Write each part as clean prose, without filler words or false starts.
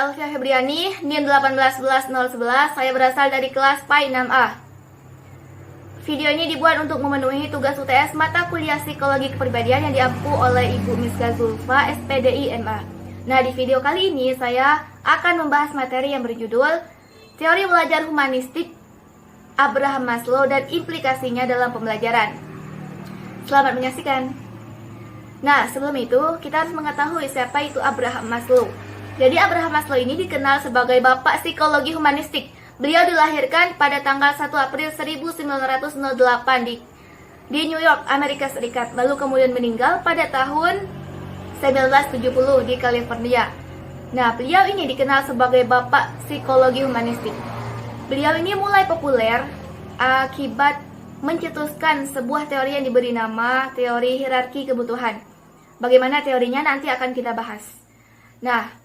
saya Elvia Febriani, NIM 1811011. Saya berasal dari kelas PAI 6A. Video ini dibuat untuk memenuhi tugas UTS mata kuliah Psikologi Kepribadian yang diampu oleh Ibu Misga Zulfa, SPDI MA. Nah, di video kali ini saya akan membahas materi yang berjudul Teori Belajar Humanistik Abraham Maslow dan implikasinya dalam pembelajaran. Selamat menyaksikan. Nah, sebelum itu, kita harus mengetahui siapa itu Abraham Maslow. Jadi, Abraham Maslow ini dikenal sebagai Bapak Psikologi Humanistik. Beliau dilahirkan pada tanggal 1 April 1908 di New York, Amerika Serikat. Lalu kemudian meninggal pada tahun 1970 di California. Nah, beliau ini dikenal sebagai Bapak Psikologi Humanistik. Beliau ini mulai populer akibat mencetuskan sebuah teori yang diberi nama teori hierarki kebutuhan. Bagaimana teorinya nanti akan kita bahas. Nah,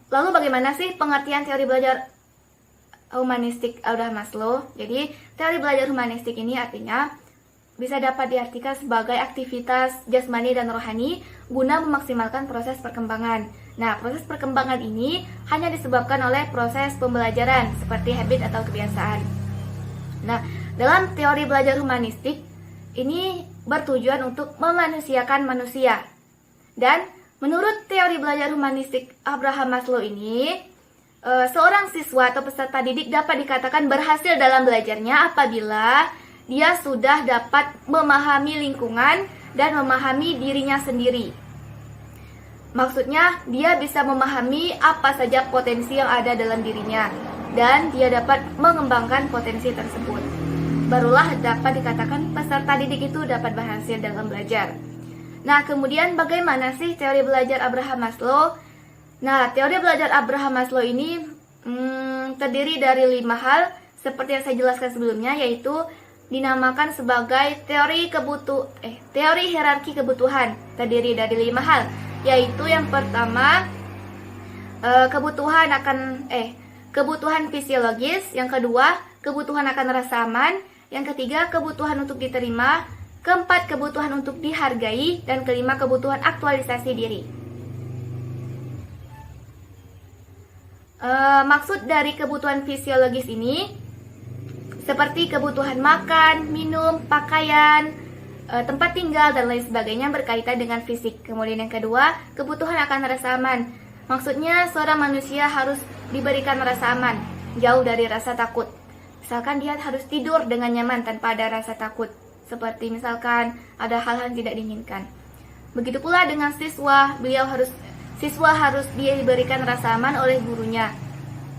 lalu bagaimana sih pengertian teori belajar humanistik Abraham Maslow? Jadi, teori belajar humanistik ini artinya bisa dapat diartikan sebagai aktivitas jasmani dan rohani guna memaksimalkan proses perkembangan. Nah, proses perkembangan ini hanya disebabkan oleh proses pembelajaran seperti habit atau kebiasaan. Nah, dalam teori belajar humanistik ini bertujuan untuk memanusiakan manusia. Dan menurut teori belajar humanistik Abraham Maslow ini, seorang siswa atau peserta didik dapat dikatakan berhasil dalam belajarnya apabila dia sudah dapat memahami lingkungan dan memahami dirinya sendiri. Maksudnya, dia bisa memahami apa saja potensi yang ada dalam dirinya dan dia dapat mengembangkan potensi tersebut. Barulah dapat dikatakan peserta didik itu dapat berhasil dalam belajar. Nah, kemudian bagaimana sih teori belajar Abraham Maslow? Nah, teori belajar Abraham Maslow ini terdiri dari 5 hal seperti yang saya jelaskan sebelumnya, yaitu dinamakan sebagai teori hierarki kebutuhan. Terdiri dari 5 hal, yaitu yang pertama kebutuhan fisiologis, yang kedua kebutuhan akan rasa aman, yang ketiga kebutuhan untuk diterima, keempat kebutuhan untuk dihargai, dan kelima kebutuhan aktualisasi diri. Maksud dari kebutuhan fisiologis ini seperti kebutuhan makan, minum, pakaian, tempat tinggal, dan lain sebagainya berkaitan dengan fisik. Kemudian yang kedua, kebutuhan akan rasa aman. Maksudnya seorang manusia harus diberikan rasa aman, jauh dari rasa takut. Misalkan dia harus tidur dengan nyaman tanpa ada rasa takut. Seperti misalkan ada hal-hal yang tidak diinginkan. Begitu pula dengan siswa, siswa harus diberikan rasa aman oleh gurunya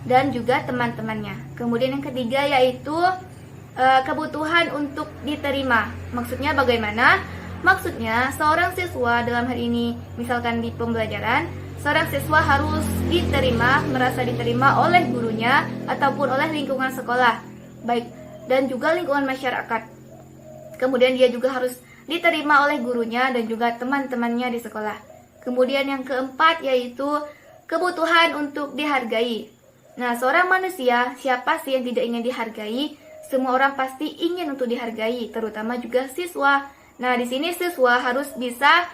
dan juga teman-temannya. Kemudian yang ketiga yaitu kebutuhan untuk diterima. Maksudnya bagaimana? Maksudnya seorang siswa dalam hal ini misalkan di pembelajaran, seorang siswa harus diterima, merasa diterima oleh gurunya ataupun oleh lingkungan sekolah, baik dan juga lingkungan masyarakat. Kemudian dia juga harus diterima oleh gurunya dan juga teman-temannya di sekolah. Kemudian yang keempat yaitu kebutuhan untuk dihargai. Nah, seorang manusia, siapa sih yang tidak ingin dihargai? Semua orang pasti ingin untuk dihargai, terutama juga siswa. Nah, di sini siswa harus bisa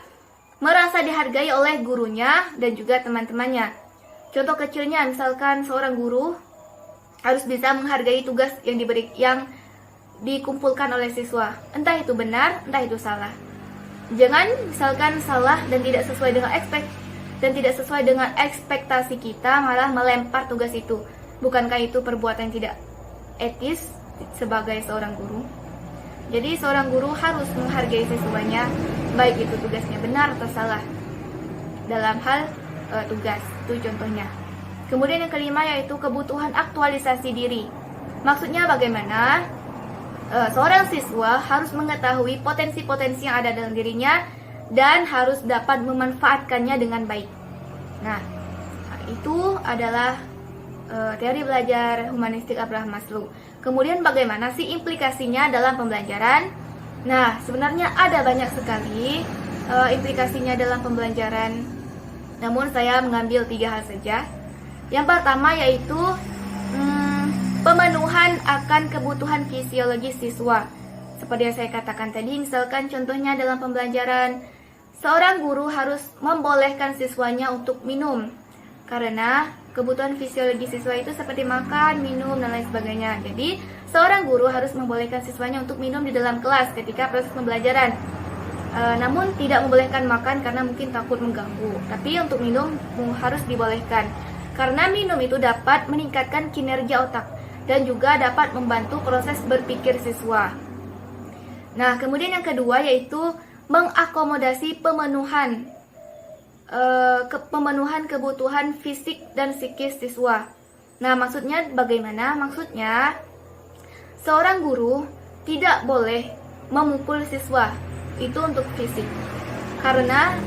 merasa dihargai oleh gurunya dan juga teman-temannya. Contoh kecilnya, misalkan seorang guru harus bisa menghargai tugas yang dikumpulkan oleh siswa. Entah itu benar, entah itu salah. Jangan misalkan salah dan tidak sesuai dengan ekspektasi kita, malah melempar tugas itu. Bukankah itu perbuatan tidak etis sebagai seorang guru? Jadi seorang guru harus menghargai siswanya, baik itu tugasnya benar atau salah dalam hal tugas. Itu contohnya. Kemudian yang kelima yaitu kebutuhan aktualisasi diri. Maksudnya bagaimana? Seorang siswa harus mengetahui potensi-potensi yang ada dalam dirinya dan harus dapat memanfaatkannya dengan baik. Nah, itu adalah teori belajar humanistik Abraham Maslow. Kemudian bagaimana sih implikasinya dalam pembelajaran? Nah, sebenarnya ada banyak sekali implikasinya dalam pembelajaran. Namun saya mengambil 3 hal saja. Yang pertama yaitu pemenuhan akan kebutuhan fisiologis siswa. Seperti yang saya katakan tadi, misalkan contohnya dalam pembelajaran, seorang guru harus membolehkan siswanya untuk minum. Karena kebutuhan fisiologi siswa itu seperti makan, minum, dan lain sebagainya. Jadi, seorang guru harus membolehkan siswanya untuk minum di dalam kelas ketika proses pembelajaran. Namun tidak membolehkan makan karena mungkin takut mengganggu. Tapi untuk minum harus dibolehkan. Karena minum itu dapat meningkatkan kinerja otak dan juga dapat membantu proses berpikir siswa. Nah, kemudian yang kedua yaitu mengakomodasi pemenuhan kebutuhan fisik dan psikis siswa. Nah, maksudnya bagaimana? Maksudnya seorang guru tidak boleh memukul siswa. Itu untuk fisik. Karena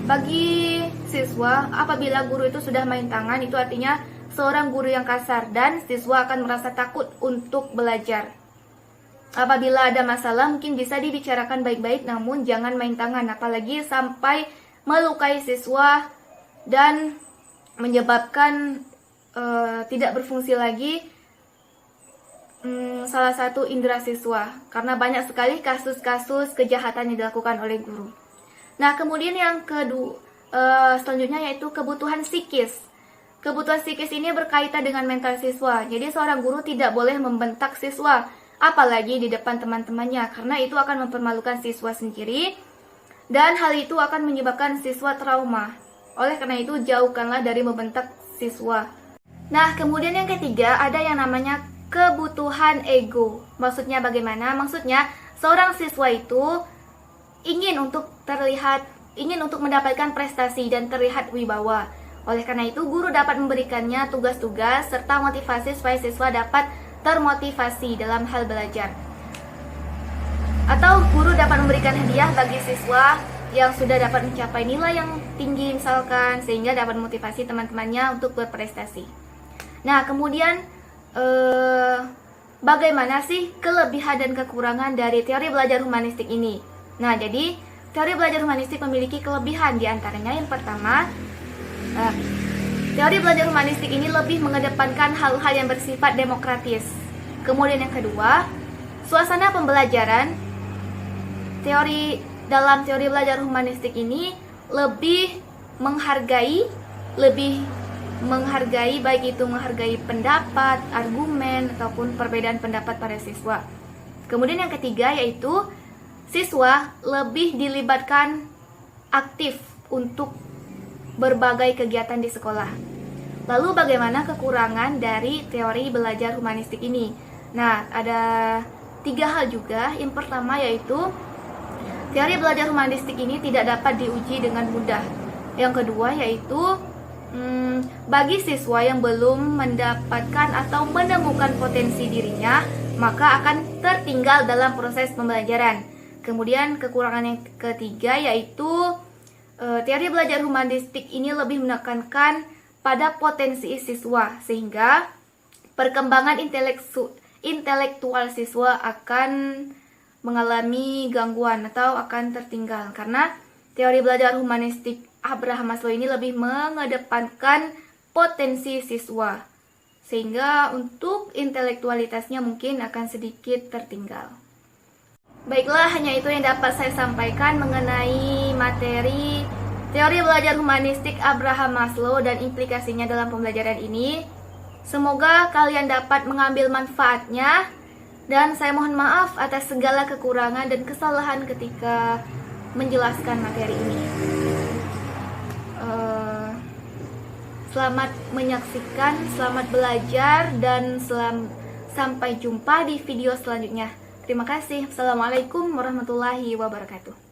bagi siswa, apabila guru itu sudah main tangan, itu artinya seorang guru yang kasar dan siswa akan merasa takut untuk belajar. Apabila ada masalah mungkin bisa dibicarakan baik-baik, namun jangan main tangan, apalagi sampai melukai siswa dan menyebabkan tidak berfungsi lagi salah satu indera siswa, karena banyak sekali kasus-kasus kejahatan yang dilakukan oleh guru. Nah, kemudian yang kedua selanjutnya yaitu kebutuhan psikis. Kebutuhan psikis ini berkaitan dengan mental siswa. Jadi seorang guru tidak boleh membentak siswa, apalagi di depan teman-temannya, karena itu akan mempermalukan siswa sendiri dan hal itu akan menyebabkan siswa trauma. Oleh karena itu jauhkanlah dari membentak siswa. Nah, kemudian yang ketiga ada yang namanya kebutuhan ego. Maksudnya bagaimana? Maksudnya seorang siswa itu ingin untuk mendapatkan prestasi dan terlihat wibawa. Oleh karena itu guru dapat memberikannya tugas-tugas serta motivasi supaya siswa dapat termotivasi dalam hal belajar. Atau guru dapat memberikan hadiah bagi siswa yang sudah dapat mencapai nilai yang tinggi misalkan, sehingga dapat memotivasi teman-temannya untuk berprestasi. Nah, kemudian bagaimana sih kelebihan dan kekurangan dari teori belajar humanistik ini? Nah, jadi teori belajar humanistik memiliki kelebihan, diantaranya yang pertama, teori belajar humanistik ini lebih mengedepankan hal-hal yang bersifat demokratis. Kemudian yang kedua, suasana pembelajaran dalam teori belajar humanistik ini lebih menghargai baik itu menghargai pendapat, argumen, ataupun perbedaan pendapat para siswa. Kemudian yang ketiga yaitu siswa lebih dilibatkan aktif untuk berbagai kegiatan di sekolah. Lalu bagaimana kekurangan dari teori belajar humanistik ini? Nah, ada 3 hal juga. Yang pertama yaitu teori belajar humanistik ini tidak dapat diuji dengan mudah. Yang kedua yaitu bagi siswa yang belum mendapatkan atau menemukan potensi dirinya, maka akan tertinggal dalam proses pembelajaran. Kemudian kekurangan yang ketiga yaitu teori belajar humanistik ini lebih menekankan pada potensi siswa, sehingga perkembangan intelektual siswa akan mengalami gangguan atau akan tertinggal, karena teori belajar humanistik Abraham Maslow ini lebih mengedepankan potensi siswa, sehingga untuk intelektualitasnya mungkin akan sedikit tertinggal. Baiklah, hanya itu yang dapat saya sampaikan mengenai materi teori belajar humanistik Abraham Maslow dan implikasinya dalam pembelajaran ini. Semoga kalian dapat mengambil manfaatnya, dan saya mohon maaf atas segala kekurangan dan kesalahan ketika menjelaskan materi ini. Selamat menyaksikan, selamat belajar, dan sampai jumpa di video selanjutnya. Terima kasih. Assalamualaikum warahmatullahi wabarakatuh.